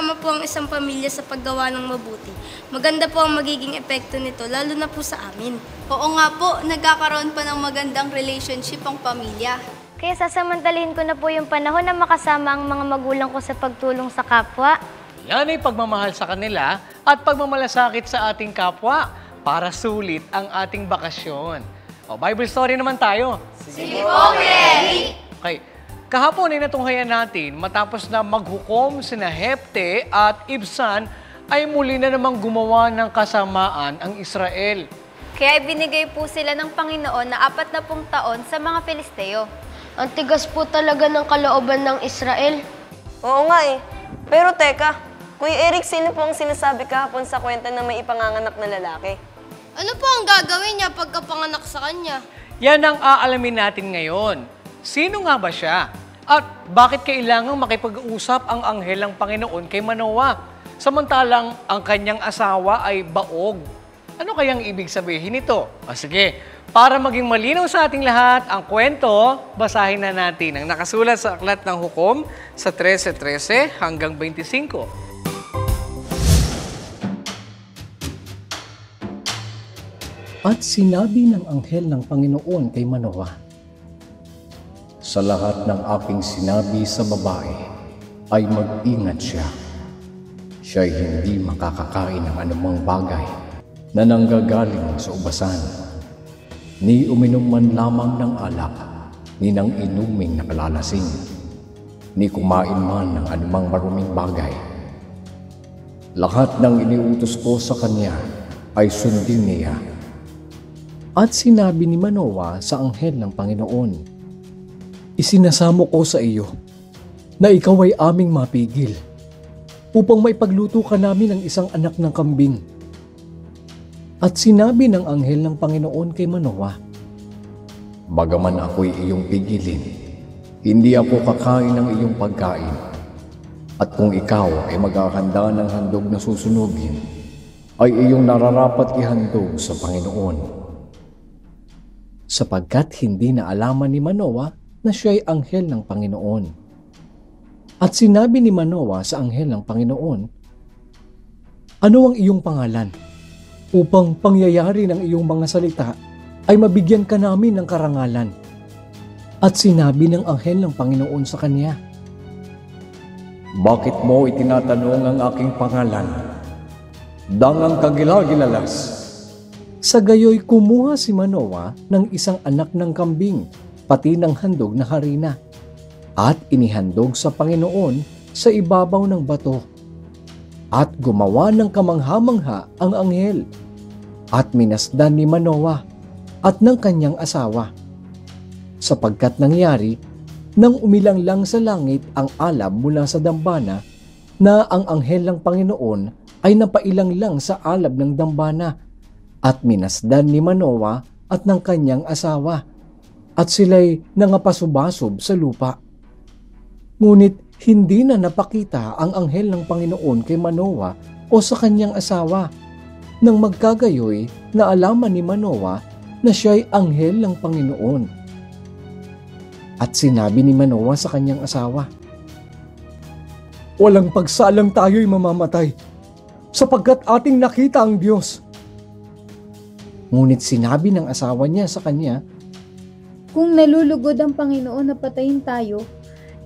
magsama po ang isang pamilya sa paggawa ng mabuti, maganda po ang magiging epekto nito, lalo na po sa amin. Oo nga po, nagkakaroon pa ng magandang relationship ang pamilya. Kaya sasamantalahin ko na po yung panahon na makasama ang mga magulang ko sa pagtulong sa kapwa. Yan ay pagmamahal sa kanila at pagmamalasakit sa ating kapwa para sulit ang ating bakasyon. O, Bible story naman tayo. Sige po, Kuya. Okay. Kahapon ay natunghayan natin matapos na maghukom sina Hepte at Ibsan ay muli na namang gumawa ng kasamaan ang Israel. Kaya ibinigay po sila ng Panginoon na 40 taon sa mga Filisteo. Ang tigas po talaga ng kalooban ng Israel. Oo nga eh. Pero teka, Kuya Eric, sino po ang sinasabi kahapon sa kwenta na may ipanganganak na lalaki? Ano po ang gagawin niya pagkapanganak sa kanya? Yan ang aalamin natin ngayon. Sino nga ba siya? At bakit kailangang makipag-usap ang anghel ng Panginoon kay Manoah? Samantalang ang kanyang asawa ay baog. Ano kayang ibig sabihin nito? Sige, para maging malinaw sa ating lahat ang kwento, basahin na natin ang nakasulat sa Aklat ng Hukom sa 13:13 hanggang 25. At sinabi ng anghel ng Panginoon kay Manoah, sa lahat ng aking sinabi sa babae ay mag-ingat siya. Siya'y hindi makakakain ng anumang bagay na nanggagaling sa ubasan, ni uminom man lamang ng alak, ni nang inuming nakalalasing, ni kumain man ng anumang maruming bagay. Lahat ng iniutos ko sa kanya ay sundin niya. At sinabi ni Manoah sa anghel ng Panginoon, isinasamo ko sa iyo na ikaw ay aming mapigil upang maipagluto ka namin ng isang anak ng kambing. At sinabi ng anghel ng Panginoon kay Manoah, bagaman ako'y iyong pigilin, hindi ako kakain ng iyong pagkain. At kung ikaw ay maghahanda ng handog na susunugin, ay iyong nararapat ihandog sa Panginoon. Sapagkat hindi na alaman ni Manoah na siya'y anghel ng Panginoon. At sinabi ni Manoah sa anghel ng Panginoon, ano ang iyong pangalan? Upang pangyayari ng iyong mga salita ay mabigyan ka namin ng karangalan. At sinabi ng anghel ng Panginoon sa kanya, bakit mo itinatanong ang aking pangalan? Dangang kagilagilalas. Sa gayoy kumuha si Manoah ng isang anak ng kambing, pati ng handog na harina, at inihandog sa Panginoon sa ibabaw ng bato. At gumawa ng kamangha-mangha ang anghel, at minasdan ni Manoah at ng kanyang asawa. Sapagkat nangyari, nang umilang lang sa langit ang alab mula sa dambana, na ang anghel ng Panginoon ay napailang lang sa alab ng dambana, at minasdan ni Manoah at ng kanyang asawa, at sila'y nangapasubasob sa lupa. Ngunit hindi na napakita ang anghel ng Panginoon kay Manoah o sa kanyang asawa. Nang magkagayoy, naalaman ni Manoah na siya'y anghel ng Panginoon. At sinabi ni Manoah sa kanyang asawa, walang pagsalang tayo'y mamamatay, sapagkat ating nakita ang Diyos. Ngunit sinabi ng asawa niya sa kanya, kung nalulugod ang Panginoon na patayin tayo,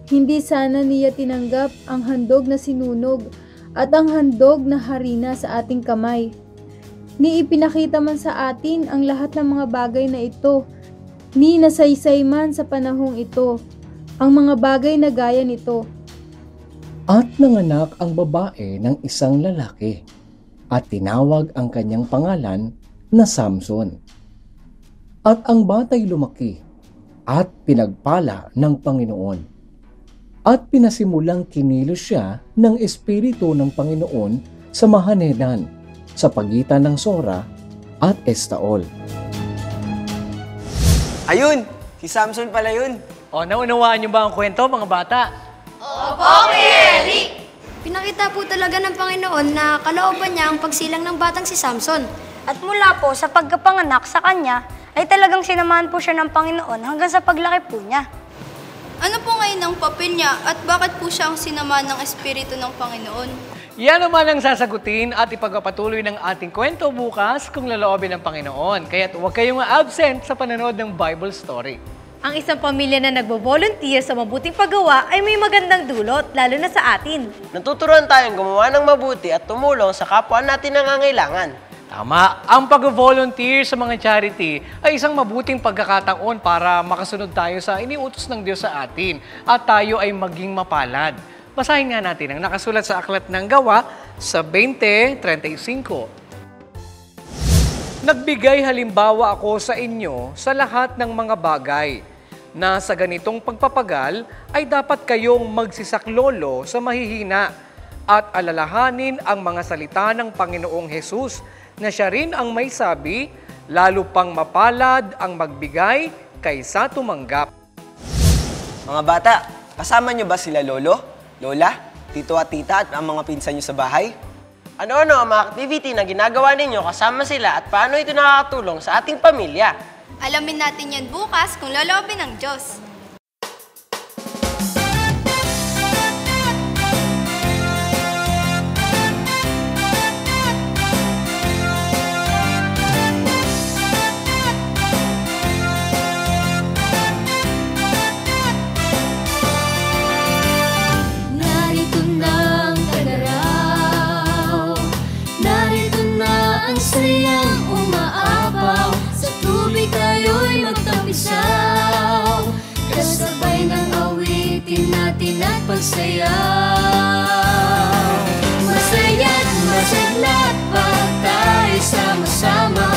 hindi sana niya tinanggap ang handog na sinunog at ang handog na harina sa ating kamay. Ni ipinakita man sa atin ang lahat ng mga bagay na ito, ni nasaysay man sa panahong ito, ang mga bagay na gaya nito. At nanganak ang babae ng isang lalaki, at tinawag ang kanyang pangalan na Samson. At ang batay lumaki, at pinagpala ng Panginoon. At pinasimulang kinilos siya ng Espiritu ng Panginoon sa Mahanedan, sa pagitan ng Sora at Estaol. Ayun! Si Samson pala yun. O, naunawaan niyo ba ang kwento, mga bata? Opo, Kuya Eric! Pinakita po talaga ng Panginoon na kalooban niya ang pagsilang ng batang si Samson. At mula po sa pagkapanganak sa kanya, ay talagang sinamahan po siya ng Panginoon hanggang sa paglaki po niya. Ano po ngayon ang papel niya at bakit po siya ang sinama ng Espiritu ng Panginoon? Yan naman ang sasagutin at ipagpapatuloy ng ating kwento bukas kung laloobin ng Panginoon. Kaya't huwag kayong absent sa panonood ng Bible story. Ang isang pamilya na nagbo-volunteer sa mabuting paggawa ay may magandang dulot, lalo na sa atin. Natuturuan tayong gumawa ng mabuti at tumulong sa kapwa natin na nangangailangan. Tama, ang pag-volunteer sa mga charity ay isang mabuting pagkakataon para makasunod tayo sa iniutos ng Diyos sa atin at tayo ay maging mapalad. Basahin nga natin ang nakasulat sa Aklat ng Gawa sa 20:35. Nagbigay halimbawa ako sa inyo sa lahat ng mga bagay na sa ganitong pagpapagal ay dapat kayong magsisaklolo sa mahihina at alalahanin ang mga salita ng Panginoong Hesus na siya rin ang may sabi, lalo pang mapalad ang magbigay kaysa tumanggap. Mga bata, kasama nyo ba sila lolo, lola, tito at tita at ang mga pinsan nyo sa bahay? Ano-ano ang mga activity na ginagawa ninyo kasama sila at paano ito nakakatulong sa ating pamilya? Alamin natin yan bukas kung loloobin ng Diyos. Narito na ang tag-araw, narito na ang sayang umaapaw, sa tubig tayo'y magtampisaw, kasabay ng awitin natin at pagsayaw. Masaya't masigla pa tayo sama-sama,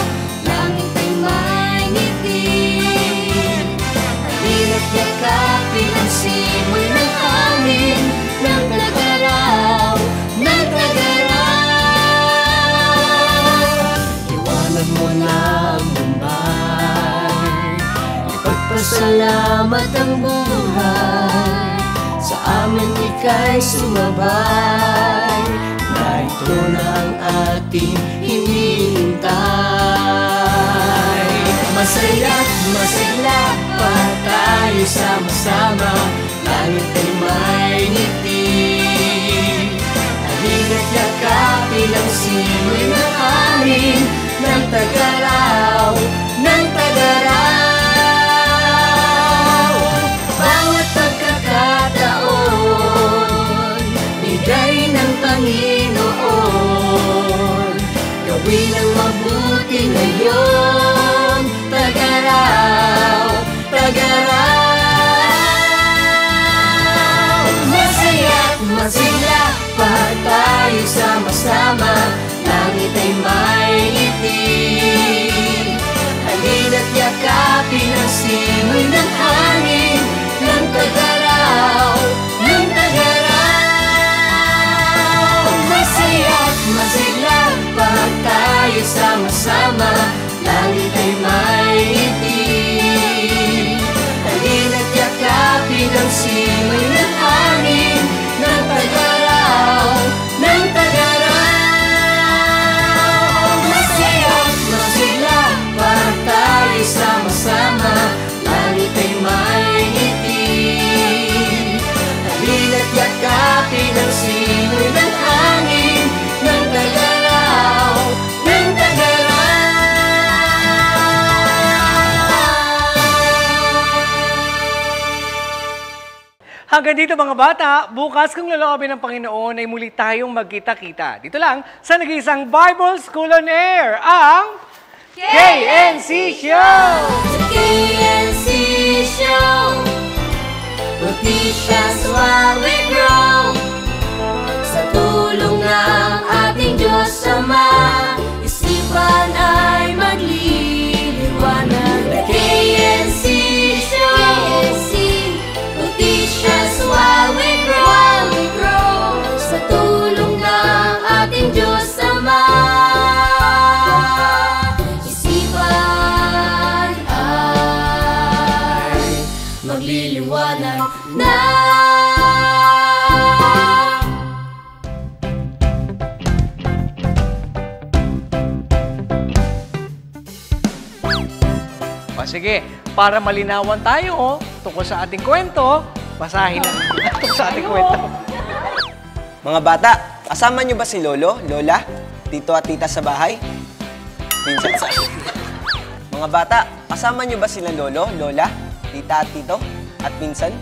langit ay may ngiti. Halina't yakapin ang simoy ng hangin, ng tag-araw, ng tag-araw. Iwanan mo na ang bumbay, ipagpasalamat ang buhay, sa amin ika'y sumabay, narito na ang ating hinihintay. Masaya't masigla pa tayo sama-sama, langit ay may ngiti. Halina't yakapin ang simoy ng hangin, ng tag-araw, ng tag-araw. Bawat pagkakataon, bigay ng Panginoon, gawin ang mabuti ngayon, tag-araw, tag-araw. Masaya't masigla pa tayo sama-sama, langit ay may ngiti. Halina't yakapin ang simoy ng hangin, ng tag-araw, ng tag-araw. Masaya't masigla pa tayo sama-sama, langit ay may ngiti. Halina't yakapin ang simoy ng hangin, ng tag-araw, ng tag-araw. Masaya't masigla pa tayo sama-sama, langit ay may ngiti. Halina't yakapin ang simoy ng hangin, ng tag-araw, ng tag-araw. Hanggang dito mga bata, bukas kung laloobin ng Panginoon ay muli tayong magkita-kita. Dito lang sa nag-iisang Bible School on Air, ang KNC Show! KNC Show, we'll teach us while we grow. Sa tulong ng ating Diyos Ama, isipan ay magliliwanag. The KNC Show, we'll teach us while we grow. Sa tulong ng ating Diyos Ama, isipan ay magliliwanag na. O sige, para malinawan tayo, tungkol sa ating kwento, basahin lang tungkol sa ating kwento. Mga bata, kasama niyo ba si Lolo, Lola, Tito at Tita sa bahay? Minsan sa... Mga bata, kasama niyo ba sila Lolo, Lola, Tita at Tito? At minsan?